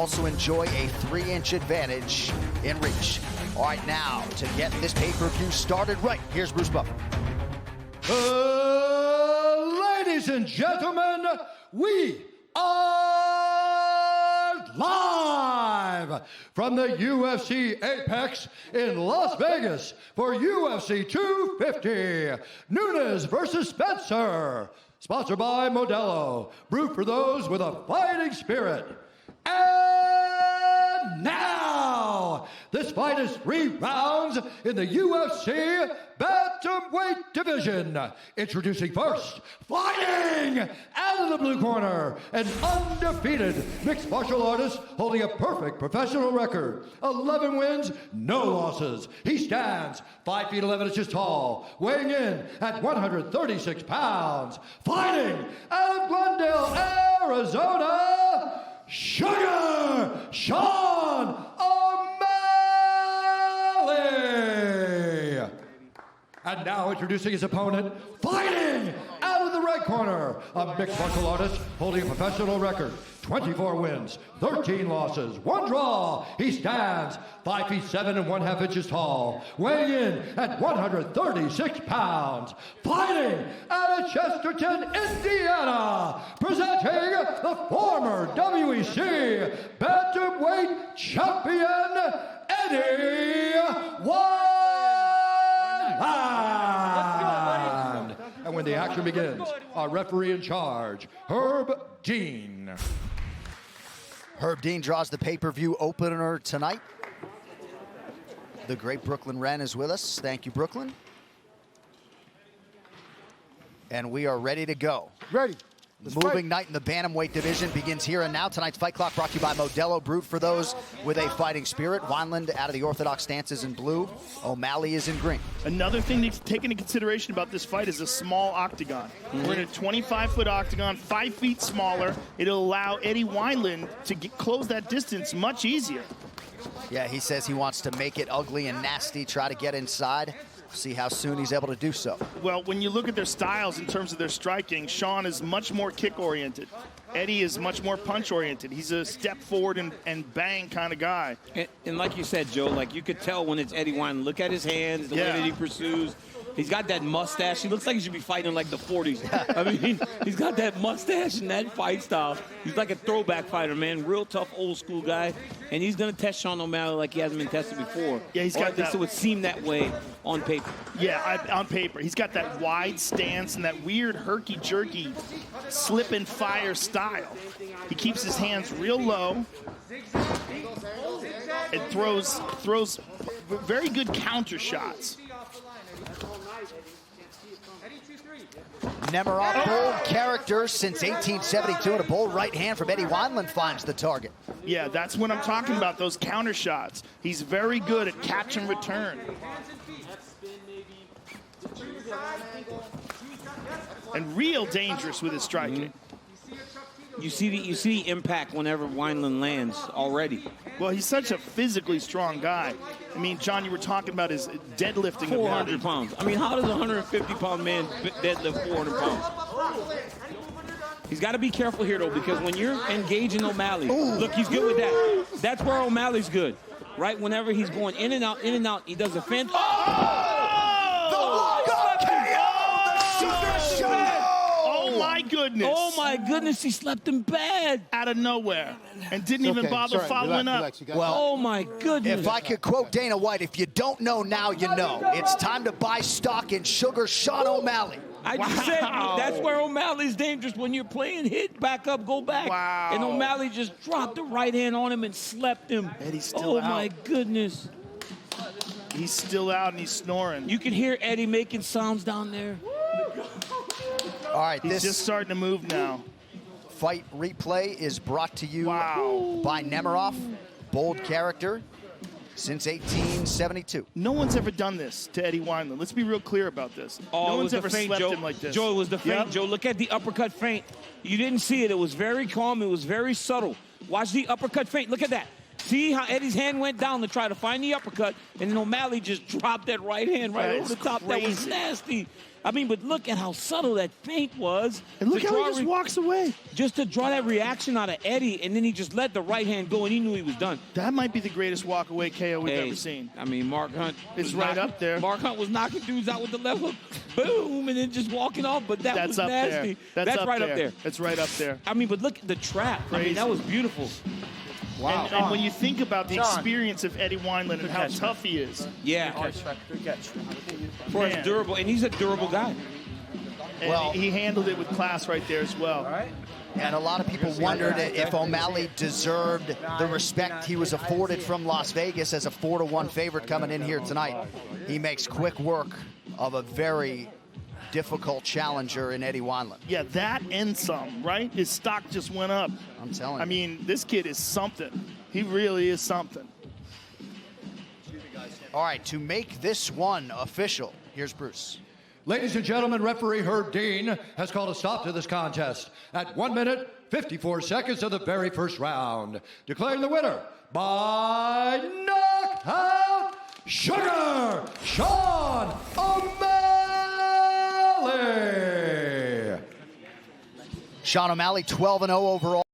also enjoy a 3-inch advantage in reach. All right, now to get this pay-per-view started right, here's Bruce Buffer. Ladies and gentlemen, we are live from the UFC Apex in Las Vegas for UFC 250. Nunes versus Spencer. Sponsored by Modelo. Brewed for those with a fighting spirit. And now, this fight is 3 rounds in the UFC Bantamweight division. Introducing first, fighting out of the blue corner, an undefeated mixed martial artist holding a perfect professional record. 11 wins, no losses. He stands 5 feet 11 inches tall, weighing in at 136 pounds. Fighting out of Glendale, Arizona, Sugar Sean O'Malley. And now introducing his opponent, fighting out of the red corner, a mixed martial artist holding a professional record, 24 wins, 13 losses, 1 draw. He stands 5 feet 7 and 1/2 inches tall, weighing in at 136 pounds. Fighting out of Chesterton, Indiana, presenting the former WEC Bantamweight champion, Eddie Wailand. And when the action begins, our referee in charge, Herb Dean. Herb Dean draws the pay-per-view opener tonight. The great Brooklyn Wren is with us. Thank you, Brooklyn. And we are ready to go. Ready. The moving night in the bantamweight division begins here and now. Tonight's Fight Clock brought to you by Modelo, brewed for those with a fighting spirit. Weinland out of the orthodox stances in blue. O'Malley is in green. Another thing to take into consideration about this fight is a small octagon. We're in a 25-foot octagon, 5 feet smaller. It'll allow Eddie Weinland to close that distance much easier. Yeah, he says he wants to make it ugly and nasty, try to get inside. See how soon he's able to do so. Well, when you look at their styles in terms of their striking, Sean is much more kick-oriented. Eddie is much more punch-oriented. He's a step forward and bang kind of guy. And like you said, Joe, like you could tell when it's Eddie Weinland. Look at his hands, the way that he pursues. He's got that mustache. He looks like he should be fighting in like the 40s. I mean, he's got that mustache and that fight style. He's like a throwback fighter, man. Real tough, old school guy. And he's going to test Sean O'Malley like he hasn't been tested before. Yeah, he's got that. So it would seem that way on paper. Yeah, on paper. He's got that wide stance and that weird herky-jerky slip and fire style. He keeps his hands real low and throws very good counter shots. Nemiroff, bold character since 1872, and a bold right hand from Eddie Weinland finds the target. Yeah, that's what I'm talking about, those counter shots. He's very good at catch and return. And real dangerous with his striking. You see the impact whenever Weinland lands already. Well, he's such a physically strong guy. I mean, John, you were talking about his deadlifting. 400 pounds. I mean, how does a 150-pound man deadlift 400 pounds? He's got to be careful here, though, because when you're engaging O'Malley, look, he's good with that. That's where O'Malley's good, right? Whenever he's going in and out, he does a fence. Oh, my goodness. Oh, my goodness, he slept him bad. Out of nowhere. And didn't even bother following up. Well, oh, my goodness. If I could quote Dana White, if you don't know now, you know. It's time to buy stock in Sugar Sean O'Malley. I just said that's where O'Malley's dangerous. When you're playing hit, back up, go back. Wow. And O'Malley just dropped the right hand on him and slept him. And he's still out. Oh, my goodness. He's still out and he's snoring. You can hear Eddie making sounds down there. All right, He's just starting to move now. Fight replay is brought to you by Nemiroff, bold character since 1872. No one's ever done this to Eddie Weinland. Let's be real clear about this. No one's ever slept him like this. Joe, it was the feint. Joe, look at the uppercut feint. You didn't see it. It was very calm. It was very subtle. Watch the uppercut feint. Look at that. See how Eddie's hand went down to try to find the uppercut, and then O'Malley just dropped that right hand right over the top. Crazy. That was nasty. I mean, but look at how subtle that feint was. And look how he just walks away. Just to draw that reaction out of Eddie, and then he just let the right hand go, and he knew he was done. That might be the greatest walk-away KO we've ever seen. I mean, Mark Hunt is right up there. Mark Hunt was knocking dudes out with the left hook, boom, and then just walking off. But that was up nasty. There. That's right up there. It's right up there. I mean, but look at the trap. Crazy. I mean, that was beautiful. Wow. And when you think about the experience of Eddie Weinland and how tough he is. Yeah. Good catch. For as durable, and he's a durable guy. And Well, he handled it with class right there as well. All right. And a lot of people wondered if O'Malley deserved the respect he was afforded from Las Vegas as a 4-1 favorite coming in here tonight. He makes quick work of a very difficult challenger in Eddie Weinland. Yeah, that and some, right? His stock just went up. I'm telling you. I mean, this kid is something. He really is something. All right, to make this one official, here's Bruce. Ladies and gentlemen, referee Herb Dean has called a stop to this contest at 1 minute, 54 seconds of the very first round, declaring the winner by knockout, Sugar Sean O'Malley. Sean O'Malley, 12-0 overall.